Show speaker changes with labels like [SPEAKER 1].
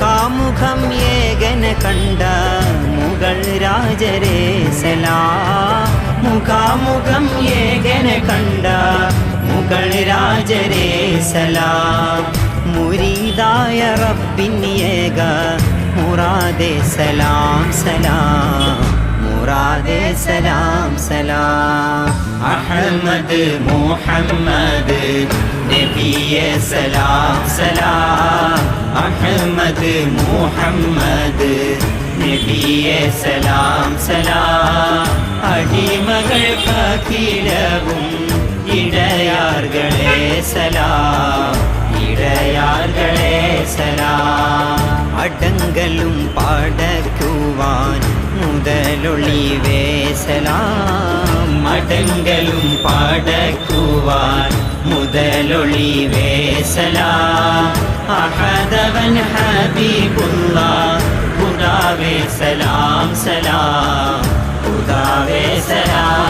[SPEAKER 1] മുഖാമുഖം ഏകന കണ്ട മുഗൾ രാജരേ സലാം മുഖാമുഖം ഏകന കണ്ട മുഗൾ രാജരേ സലാം മുരീദായ റബ്ബിൻ ഏക മുറാദേ സലാം സലാം മുറാദേ സലാം സലാം അഹ്മദ് മുഹമ്മദ് നബിയേ സലാം സലാം അഹ്മദ് മുഹമ്മദ് നബിയേ സലാം സലാം അടിമകൾക്കഖിലവും ഇടയാർകളെ സലാം ഇടയാർകളെ സലാം അടങ്കലും പാടക്കുവാൻ മുതലൊളിവേ സലാം അടങ്കലും പാടക്കുവാൻ മുതലൊളിവേ സലാം അഹദവൻ ഹബീബുല്ലാഹ് ഖുദാവേ സലാം സലാം ഖുദാവേ സലാം